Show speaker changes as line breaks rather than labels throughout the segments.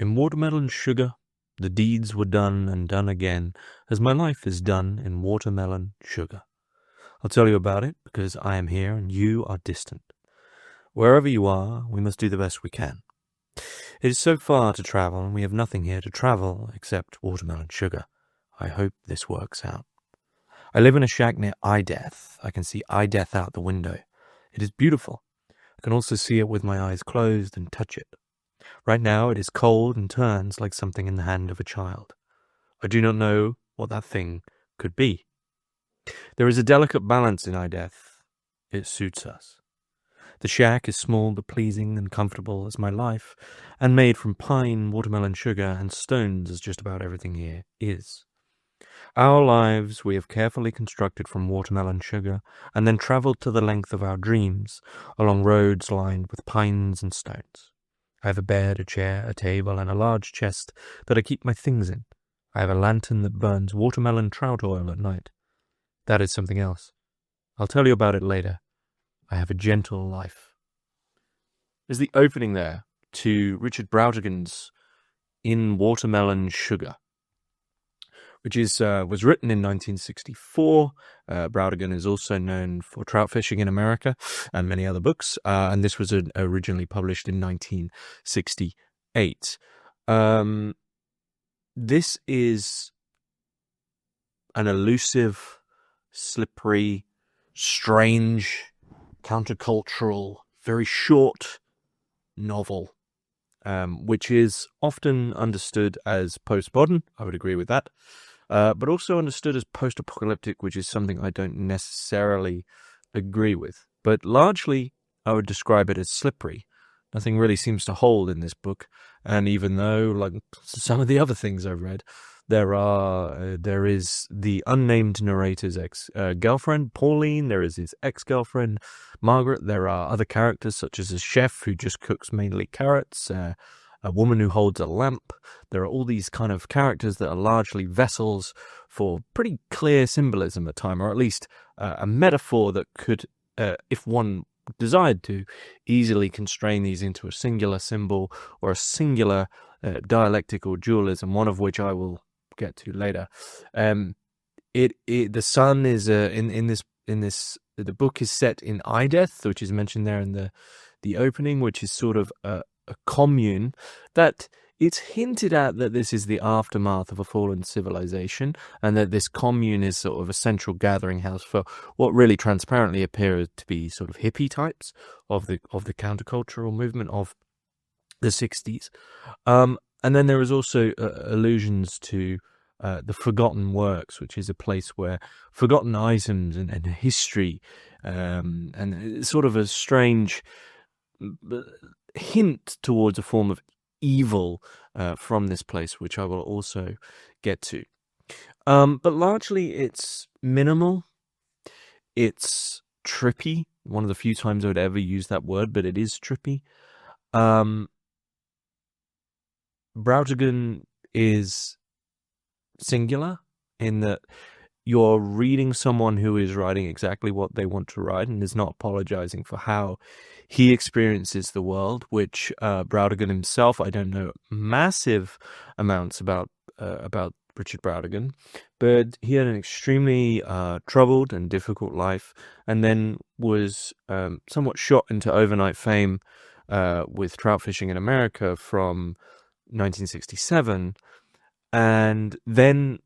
In watermelon sugar, the deeds were done and done again, as my life is done in watermelon sugar. I'll tell you about it because I am here and you are distant. Wherever you are, we must do the best we can. It is so far to travel, and we have nothing here to travel except watermelon sugar. I hope this works out. I live in a shack near iDeath. I can see iDeath out the window. It is beautiful. I can also see it with my eyes closed and touch it. Right now it is cold and turns like something in the hand of a child. I do not know what that thing could be. There is a delicate balance in iDeath. It suits us. The shack is small but pleasing and comfortable as my life, and made from pine, watermelon sugar, and stones as just about everything here is. Our lives we have carefully constructed from watermelon sugar, and then travelled to the length of our dreams, along roads lined with pines and stones. I have a bed, a chair, a table, and a large chest that I keep my things in. I have a lantern that burns watermelon trout oil at night. That is something else. I'll tell you about it later. I have a gentle life. There's the opening there to Richard Brautigan's In Watermelon Sugar, which was written in 1964. Brautigan is also known for Trout Fishing in America and many other books, and this was originally published in 1968. This is an elusive, slippery, strange, countercultural, very short novel, which is often understood as postmodern. I would agree with that. But also understood as post-apocalyptic, which is something I don't necessarily agree with. But largely, I would describe it as slippery. Nothing really seems to hold in this book. And even though, like some of the other things I've read, there is the unnamed narrator's ex-girlfriend, Pauline. There is his ex-girlfriend, Margaret. There are other characters, such as a chef who just cooks mainly carrots, a woman who holds a lamp. There are all these kind of characters that are largely vessels for pretty clear symbolism at time, or at least a metaphor that could, if one desired to, easily constrain these into a singular symbol or a singular dialectical dualism, one of which I will get to later. The sun is in this the book is set in iDeath, which is mentioned there in the opening, which is sort of a commune that it's hinted at that this is the aftermath of a fallen civilization, and that this commune is sort of a central gathering house for what really transparently appears to be sort of hippie types of the countercultural movement of the 60s. And then there is also allusions to the Forgotten Works, which is a place where forgotten items and history, and sort of a strange hint towards a form of evil from this place, which I will also get to. But largely it's minimal. It's trippy. One of the few times I would ever use that word, but it is trippy. Brautigan is singular in that you're reading someone who is writing exactly what they want to write and is not apologizing for how he experiences the world, which Brautigan himself, I don't know massive amounts about Richard Brautigan, but he had an extremely troubled and difficult life, and then was somewhat shot into overnight fame with trout fishing in America from 1967, and then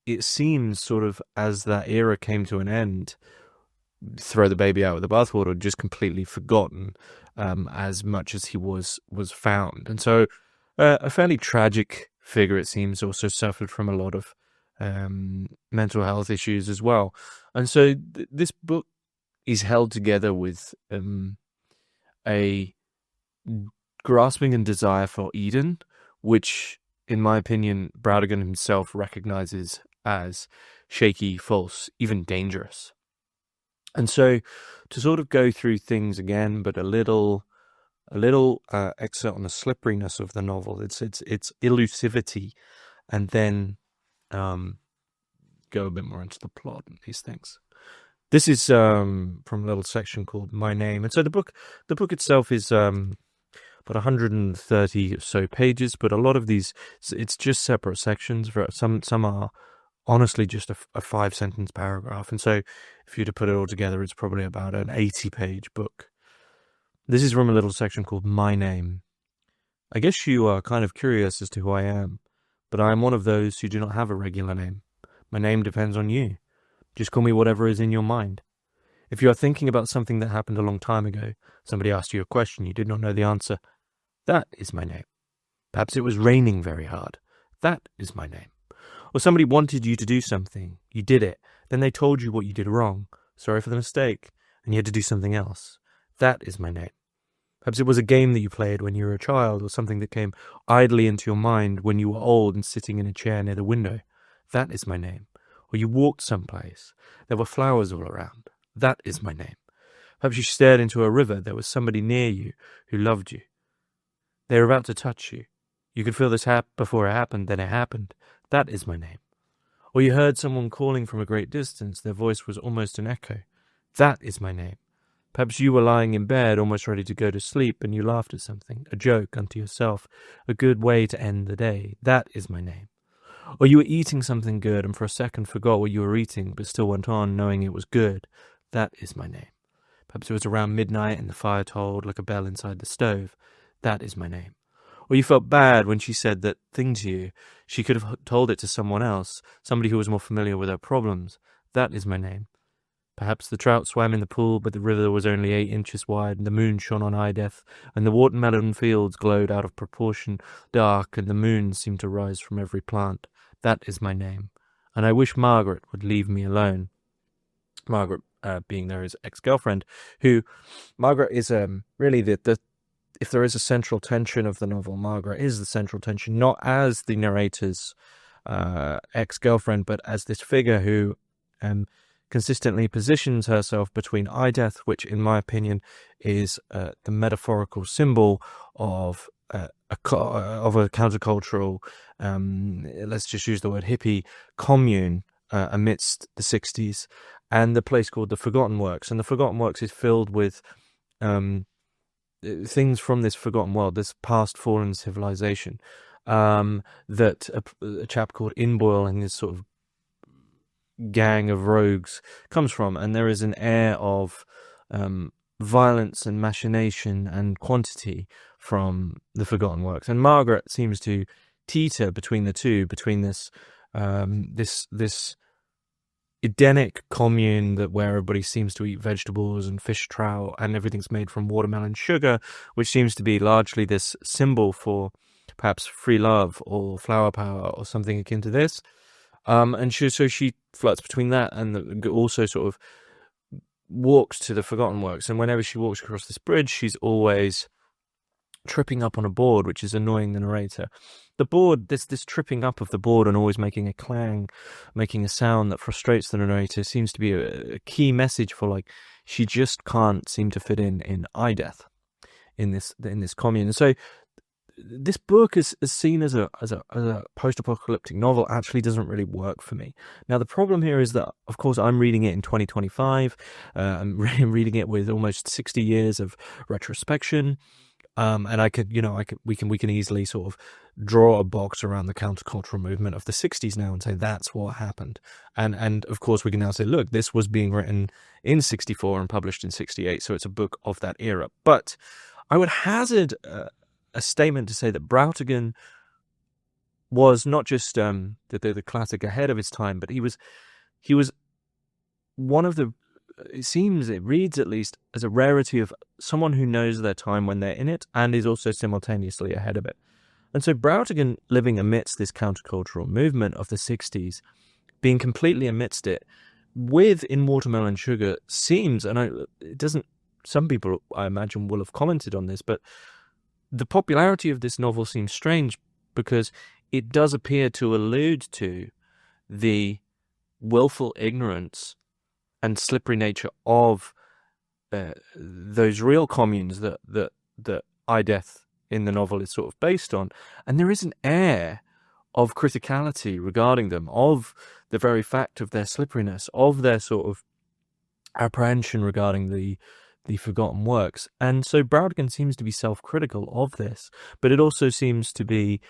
it seems sort of as that era came to an end, throw the baby out with the bathwater, just completely forgotten as much as he was found. And so a fairly tragic figure, it seems, also suffered from a lot of mental health issues as well. And so this book is held together with a grasping and desire for Eden, which, in my opinion, Brautigan himself recognizes as shaky, false, even dangerous. And so to sort of go through things again, but a little excerpt on the slipperiness of the novel, its elusivity, and then go a bit more into the plot and these things. This is from a little section called My Name. And so the book itself is but 130 or so pages. But a lot of these, it's just separate sections. Some are honestly just a 5-sentence paragraph. And so if you were to put it all together, it's probably about an 80-page book. This is from a little section called My Name. I guess you are kind of curious as to who I am, but I am one of those who do not have a regular name. My name depends on you. Just call me whatever is in your mind. If you are thinking about something that happened a long time ago, somebody asked you a question you did not know the answer, that is my name. Perhaps it was raining very hard. That is my name. Or somebody wanted you to do something. You did it. Then they told you what you did wrong. Sorry for the mistake. And you had to do something else. That is my name. Perhaps it was a game that you played when you were a child, or something that came idly into your mind when you were old and sitting in a chair near the window. That is my name. Or you walked someplace. There were flowers all around. That is my name. Perhaps you stared into a river. There was somebody near you who loved you. They were about to touch you. You could feel this before it happened, then it happened. That is my name. Or you heard someone calling from a great distance. Their voice was almost an echo. That is my name. Perhaps you were lying in bed, almost ready to go to sleep, and you laughed at something, a joke unto yourself, a good way to end the day. That is my name. Or you were eating something good, and for a second forgot what you were eating, but still went on, knowing it was good. That is my name. Perhaps it was around midnight, and the fire tolled like a bell inside the stove. That is my name. Or you felt bad when she said that thing to you. She could have told it to someone else, somebody who was more familiar with her problems. That is my name. Perhaps the trout swam in the pool, but the river was only 8 inches wide, and the moon shone on iDeath, and the watermelon fields glowed out of proportion, dark, and the moon seemed to rise from every plant. That is my name. And I wish Margaret would leave me alone. Margaret being there his ex-girlfriend, who, Margaret is really if there is a central tension of the novel, Margaret is the central tension, not as the narrator's ex-girlfriend, but as this figure who consistently positions herself between iDeath, which in my opinion is the metaphorical symbol of a countercultural, let's just use the word hippie, commune amidst the 60s, and the place called the Forgotten Works. And the Forgotten Works is filled with things from this forgotten world, this past fallen civilization, that a chap called Inboyle and his sort of gang of rogues comes from. And there is an air of violence and machination and quantity from the Forgotten Works. And Margaret seems to teeter between the two, between this this Edenic commune where everybody seems to eat vegetables and fish trout and everything's made from watermelon sugar, which seems to be largely this symbol for perhaps free love or flower power or something akin to this. And so she flirts between that and also sort of walks to the Forgotten Works. And whenever she walks across this bridge, she's always tripping up on a board, which is annoying the narrator. The board, this tripping up of the board and always making a clang, making a sound that frustrates the narrator, seems to be a key message for, like, she just can't seem to fit in iDeath, in this commune. And so this book is seen as a post-apocalyptic novel actually doesn't really work for me. Now, the problem here is that, of course, I'm reading it in 2025. I'm reading it with almost 60 years of retrospection. And we can easily sort of draw a box around the countercultural movement of the 60s now and say that's what happened. And of course we can now say, look, this was being written in 64 and published in 68, so it's a book of that era. But I would hazard a statement to say that Brautigan was not just the classic ahead of his time, but he was one of the, it reads at least as a rarity of someone who knows their time when they're in it and is also simultaneously ahead of it. And so Brautigan, living amidst this countercultural movement of the 60s, being completely amidst it, with In Watermelon Sugar, seems, and some people I imagine will have commented on this, but the popularity of this novel seems strange because it does appear to allude to the willful ignorance and slippery nature of those real communes that iDeath in the novel is sort of based on. And there is an air of criticality regarding them, of the very fact of their slipperiness, of their sort of apprehension regarding the Forgotten Works. And so Brautigan seems to be self-critical of this, but it also seems to be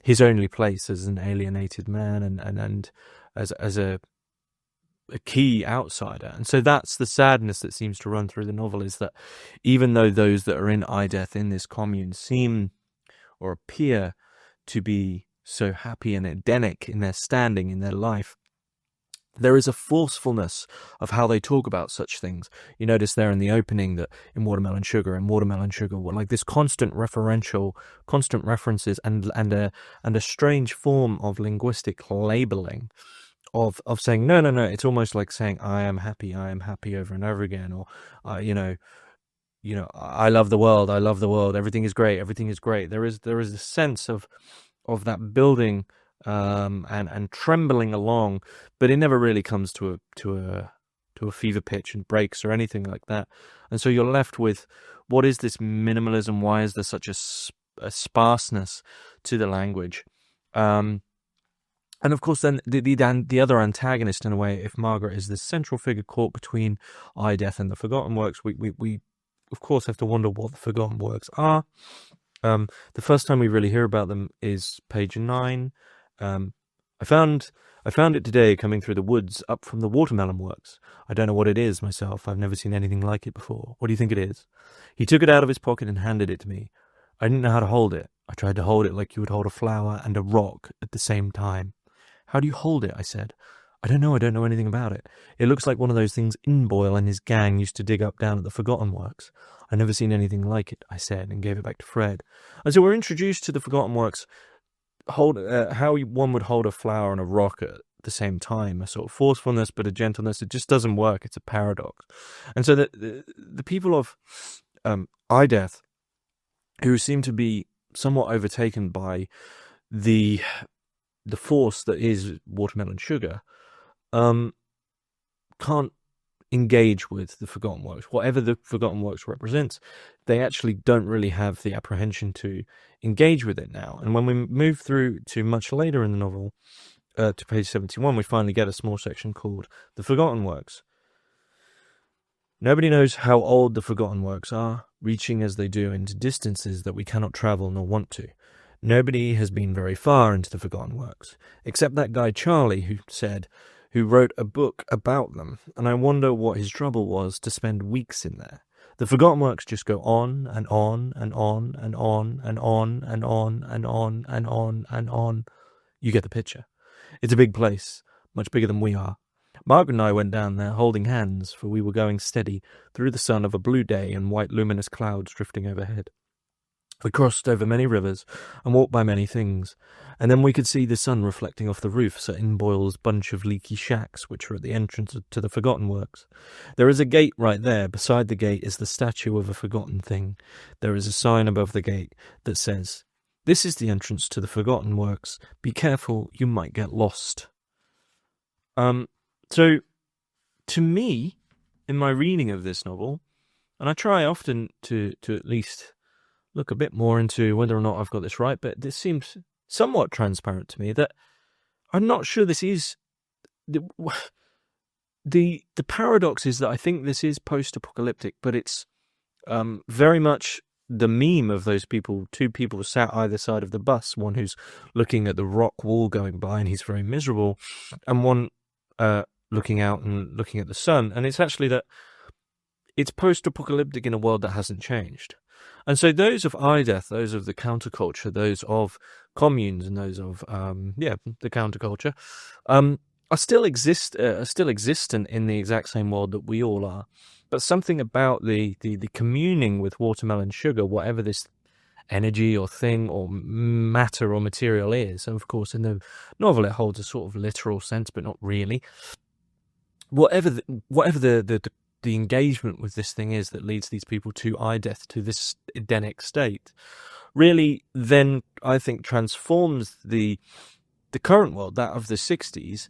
his only place as an alienated man and as a key outsider. And so that's the sadness that seems to run through the novel, is that even though those that are in iDeath, in this commune, seem or appear to be so happy and Edenic in their standing, in their life, there is a forcefulness of how they talk about such things. You notice there in the opening that in Watermelon Sugar, like this constant references and a strange form of linguistic labeling of saying no. It's almost like saying I am happy over and over again, or I love the world, everything is great. There is a sense of that building and trembling along, but it never really comes to a fever pitch and breaks or anything like that. And so you're left with, what is this minimalism? Why is there such a sparseness to the language? And of course, then the other antagonist, in a way, if Margaret is the central figure caught between iDeath and the Forgotten Works, we of course have to wonder what the Forgotten Works are. The first time we really hear about them is page 9. I found it today coming through the woods up from the Watermelon Works. I don't know what it is myself. I've never seen anything like it before. What do you think it is? He took it out of his pocket and handed it to me. I didn't know how to hold it. I tried to hold it like you would hold a flower and a rock at the same time. How do you hold it? I said. I don't know anything about it. It looks like one of those things Boyle and his gang used to dig up down at the Forgotten Works. I've never seen anything like it, I said, and gave it back to Fred. And so we're introduced to the Forgotten Works, how one would hold a flower and a rock at the same time, a sort of forcefulness but a gentleness. It just doesn't work. It's a paradox. And so the people of iDeath, who seem to be somewhat overtaken by the force that is Watermelon Sugar, can't engage with the Forgotten Works. Whatever the Forgotten Works represents, they actually don't really have the apprehension to engage with it now. And when we move through to much later in the novel, to page 71, we finally get a small section called The Forgotten Works. Nobody knows how old the Forgotten Works are, reaching as they do into distances that we cannot travel nor want to. Nobody has been very far into the Forgotten Works, except that guy Charlie who wrote a book about them, and I wonder what his trouble was to spend weeks in there. The Forgotten Works just go on and on and on and on and on and on and on and on and on. You get the picture. It's a big place, much bigger than we are. Margaret and I went down there holding hands, for we were going steady through the sun of a blue day and white luminous clouds drifting overhead. We crossed over many rivers and walked by many things, and then we could see the sun reflecting off the roofs at Boyle's bunch of leaky shacks, which are at the entrance to the Forgotten Works. There is a gate right there. Beside the gate is the statue of a forgotten thing. There is a sign above the gate that says, "This is the entrance to the Forgotten Works. Be careful, you might get lost." So, to me, in my reading of this novel, and I try often to at least look a bit more into whether or not I've got this right, but this seems somewhat transparent to me that I'm not sure this is the paradox is that I think this is post-apocalyptic, but it's very much the meme of those people, two people sat either side of the bus, one who's looking at the rock wall going by and he's very miserable, and one looking out and looking at the sun. And it's actually that it's post-apocalyptic in a world that hasn't changed. And so those of iDeath, those of the counterculture, those of communes, and those of the counterculture, are still existent in the exact same world that we all are. But something about the communing with Watermelon Sugar, whatever this energy or thing or matter or material is, and of course in the novel it holds a sort of literal sense, but not really. Whatever the engagement with this thing is that leads these people to iDeath, to this Edenic state, really then I think transforms the current world, that of the 60s,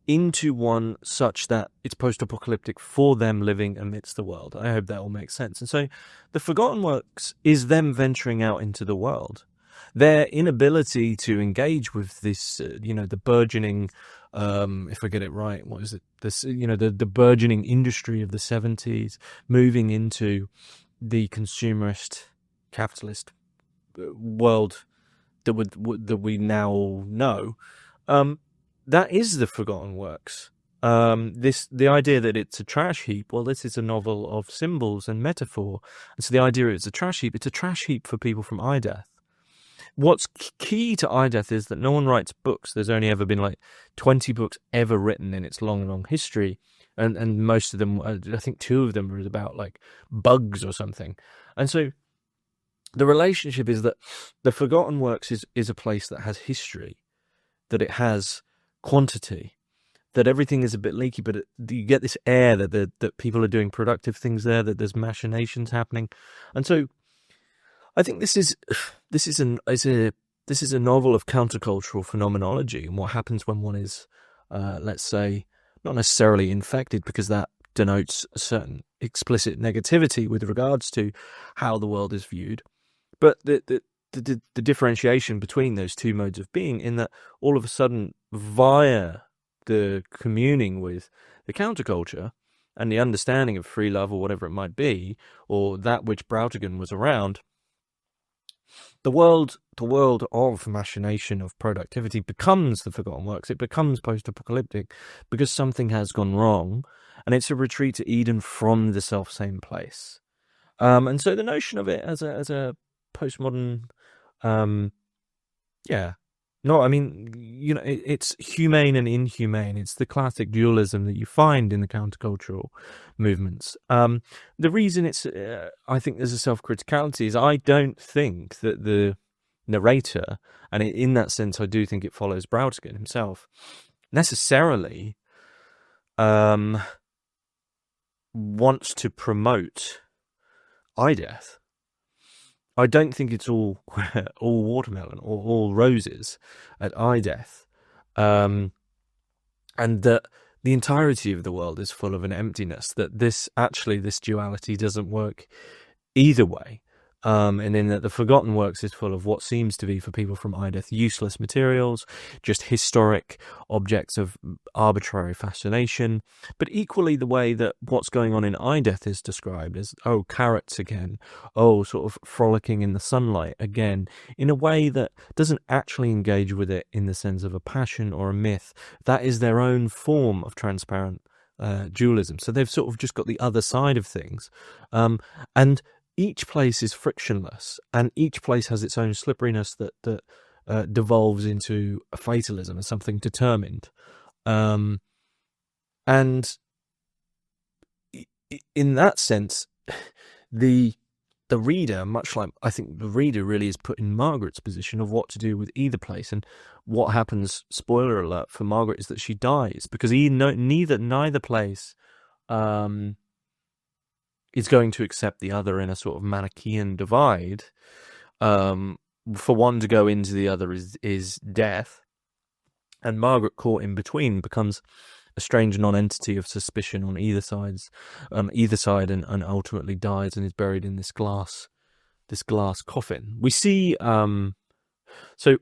into one such that it's post-apocalyptic for them living amidst the world. I hope that all makes sense. And so the Forgotten Works is them venturing out into the world. Their inability to engage with this, the burgeoning if I get it right. What is it? This, the burgeoning industry of the 70s, moving into the consumerist capitalist world that we now know. That is the forgotten works. The idea that it's a trash heap. Well, this is a novel of symbols and metaphor, and so the idea it's a trash heap. It's a trash heap for people from iDeath. What's key to iDeath is that no one writes books. There's only ever been like 20 books ever written in its long history. And most of them, I think 2 of them are about like bugs or something. And so the relationship is that the forgotten works is a place that has history, that it has quantity, that everything is a bit leaky, but you get this air that people are doing productive things there, that there's machinations happening. And so I think this is a novel of countercultural phenomenology and what happens when one is, let's say, not necessarily infected, because that denotes a certain explicit negativity with regards to how the world is viewed, but the differentiation between those 2 modes of being, in that all of a sudden, via the communing with the counterculture and the understanding of free love or whatever it might be, or that which Brautigan was around, the world of machination, of productivity, becomes the forgotten works. It becomes post-apocalyptic because something has gone wrong, and it's a retreat to Eden from the self-same place. And so the notion of it as a postmodern, it's humane and inhumane. It's the classic dualism that you find in the countercultural movements. The reason I think there's a self-criticality is I don't think that the narrator, and in that sense I do think it follows Brautigan himself, necessarily wants to promote iDeath. I don't think it's all watermelon or all roses at iDeath, and that the entirety of the world is full of an emptiness, that this duality doesn't work either way, and in that the forgotten works is full of what seems to be, for people from iDeath, useless materials, just historic objects of arbitrary fascination, but equally the way that what's going on in iDeath is described as, carrots again, sort of frolicking in the sunlight again, in a way that doesn't actually engage with it in the sense of a passion or a myth. That is their own form of transparent dualism. So they've sort of just got the other side of things, and each place is frictionless, and each place has its own slipperiness that devolves into a fatalism as something determined. And in that sense, the reader, much like I think the reader really is put in Margaret's position of what to do with either place. And what happens, spoiler alert, for Margaret is that she dies, because neither place is going to accept the other in a sort of Manichaean divide. For one to go into the other is death, and Margaret, caught in between, becomes a strange non-entity of suspicion on either side, and ultimately dies and is buried in this glass coffin. We see, so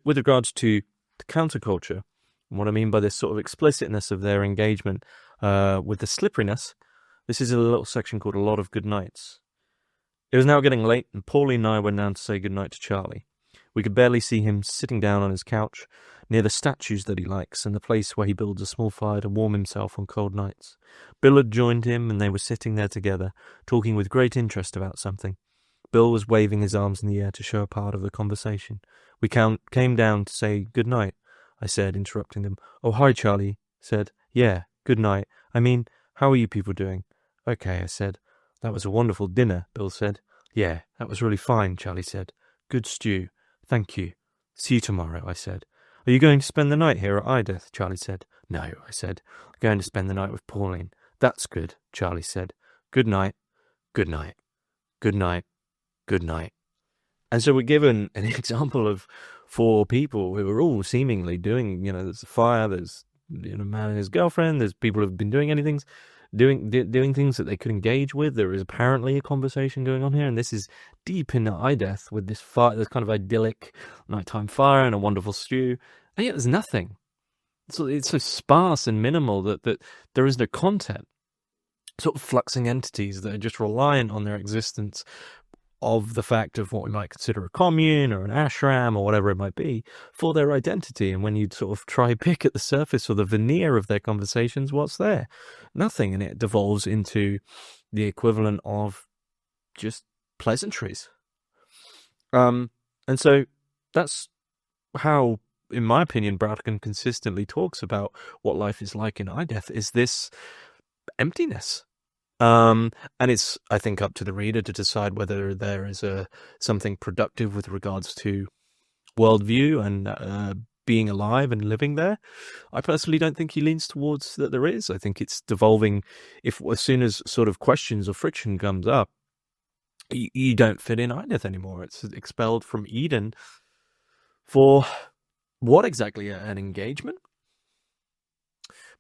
with regards to the counterculture, what I mean by this sort of explicitness of their engagement with the slipperiness, this is a little section called A Lot of Good Nights. It was now getting late, and Pauline and I went down to say goodnight to Charlie. We could barely see him sitting down on his couch, near the statues that he likes, and the place where he builds a small fire to warm himself on cold nights. Bill had joined him, and they were sitting there together, talking with great interest about something. Bill was waving his arms in the air to show a part of the conversation. We came down to say good night, I said, interrupting them. Oh, hi, Charlie said. Yeah, good night. I mean, how are you people doing? Okay, I said. That was a wonderful dinner, Bill said. Yeah, that was really fine, Charlie said. Good stew. Thank you. See you tomorrow, I said. Are you going to spend the night here at iDeath? Charlie said. No, I said. I'm going to spend the night with Pauline. That's good, Charlie said. Good night. Good night. Good night. Good night. And so we're given an example of 4 people who are all seemingly doing, there's a fire, there's a man and his girlfriend, there's people who have been doing things that they could engage with. There is apparently a conversation going on here, and this is deep in iDeath with this fire, this kind of idyllic nighttime fire and a wonderful stew, and yet there's nothing. it's so sparse and minimal that there is no content. Sort of fluxing entities that are just reliant on their existence of the fact of what we might consider a commune or an ashram or whatever it might be for their identity. And when you sort of try pick at the surface or the veneer of their conversations, what's there? Nothing. And it devolves into the equivalent of just pleasantries. And so that's how, in my opinion, Brautigan consistently talks about what life is like in iDeath, is this emptiness. And it's, I think, up to the reader to decide whether there is something productive with regards to worldview and being alive and living there. I personally don't think he leans towards that there is. I think it's devolving. As soon as sort of questions or friction comes up, you don't fit in iDeath anymore. It's expelled from Eden for what exactly? An engagement?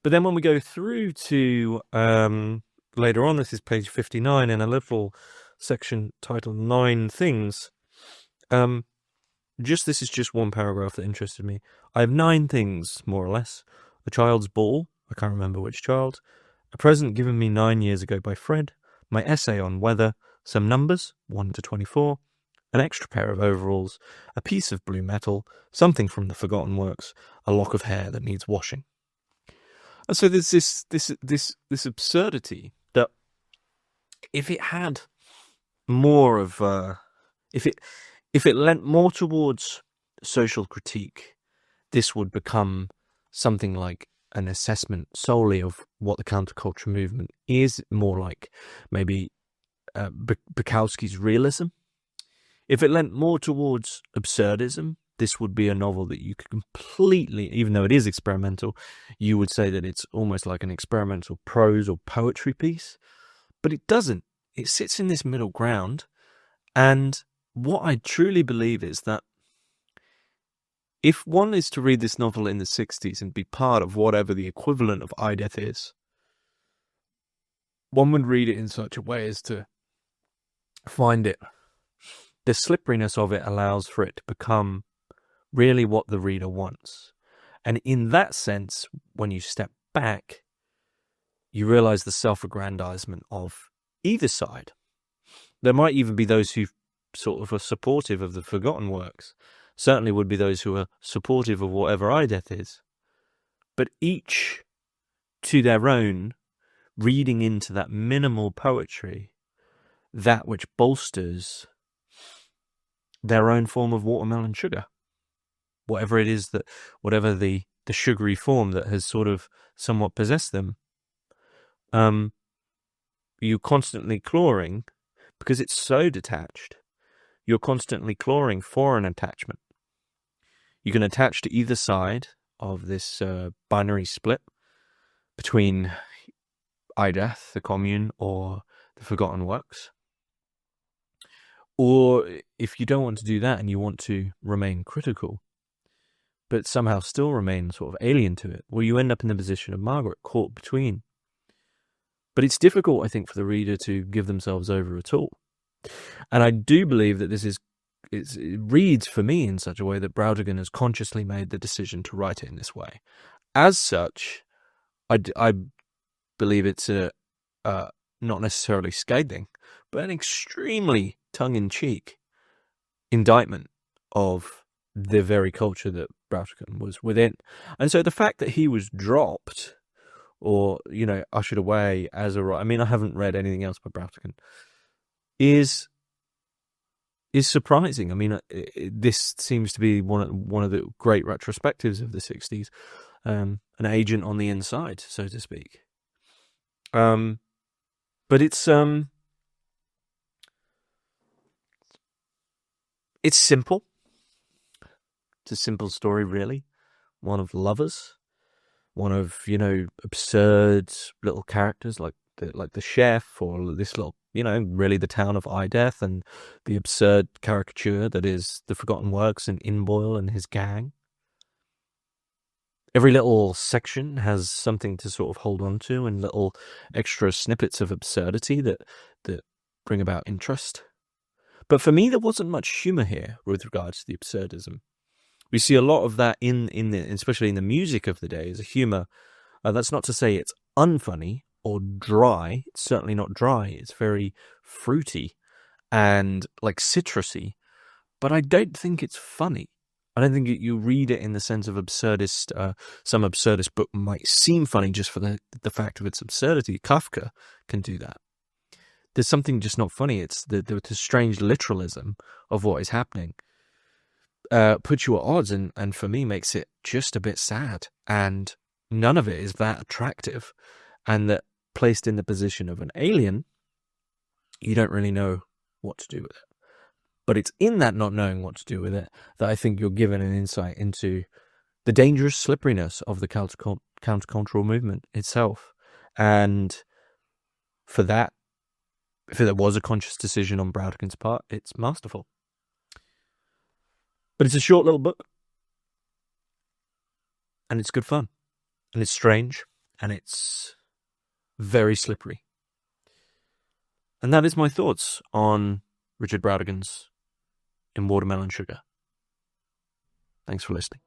But then when we go through to later on, this is page 59 in a little section titled 9 Things. This is just one paragraph that interested me. I have 9 things, more or less. A child's ball, I can't remember which child. A present given me 9 years ago by Fred. My essay on weather. Some numbers, 1 to 24. An extra pair of overalls. A piece of blue metal. Something from the Forgotten Works. A lock of hair that needs washing. And so there's this absurdity that if it had more of if it lent more towards social critique, this would become something like an assessment solely of what the counterculture movement is, more like maybe Bukowski's realism. If it lent more towards absurdism, this would be a novel that you could completely, even though it is experimental, you would say that it's almost like an experimental prose or poetry piece. But it doesn't. It sits in this middle ground. And what I truly believe is that if one is to read this novel in the 60s and be part of whatever the equivalent of iDeath is, one would read it in such a way as to find it. The slipperiness of it allows for it to become really what the reader wants. And in that sense, when you step back, you realize the self-aggrandizement of either side. There might even be those who sort of are supportive of the Forgotten Works. Certainly would be those who are supportive of whatever iDeath is. But each, to their own, reading into that minimal poetry, that which bolsters their own form of watermelon sugar. Whatever it is whatever the sugary form that has sort of somewhat possessed them, you're constantly clawing, because it's so detached, you're constantly clawing for an attachment. You can attach to either side of this binary split between iDeath, the Commune, or the Forgotten Works. Or if you don't want to do that and you want to remain critical, but somehow still remain sort of alien to it, well, you end up in the position of Margaret, caught between. But it's difficult, I think, for the reader to give themselves over at all. And I do believe that it reads for me in such a way that Brautigan has consciously made the decision to write it in this way. As such, I believe it's not necessarily scathing, but an extremely tongue-in-cheek indictment of the very culture that Brautigan was within. And so the fact that he was dropped or, ushered away as a writer, I mean, I haven't read anything else by Brautigan, is surprising. I mean, this seems to be one of the great retrospectives of the 60s, an agent on the inside, so to speak. But it's simple. It's a simple story, really. One of lovers, one of, absurd little characters like the chef, or this little, really the town of iDeath, and the absurd caricature that is the Forgotten Works and Inboyle and his gang. Every little section has something to sort of hold on to, and little extra snippets of absurdity that bring about interest. But for me, there wasn't much humour here with regards to the absurdism, We see a lot of that especially in the music of the day, as a humor. That's not to say it's unfunny or dry. It's certainly not dry. It's very fruity and like citrusy, but I don't think it's funny. I don't think you read it in the sense of absurdist. Some absurdist book might seem funny just for the fact of its absurdity. Kafka can do that. There's something just not funny. It's the strange literalism of what is happening. Puts you at odds, and for me makes it just a bit sad. And none of it is that attractive. And that placed in the position of an alien, you don't really know what to do with it. But it's in that not knowing what to do with it that I think you're given an insight into the dangerous slipperiness of the countercultural movement itself. And for that, if there was a conscious decision on Brautigan's part, it's masterful. But it's a short little book. And it's good fun. And it's strange. And it's very slippery. And that is my thoughts on Richard Brautigan's In Watermelon Sugar. Thanks for listening.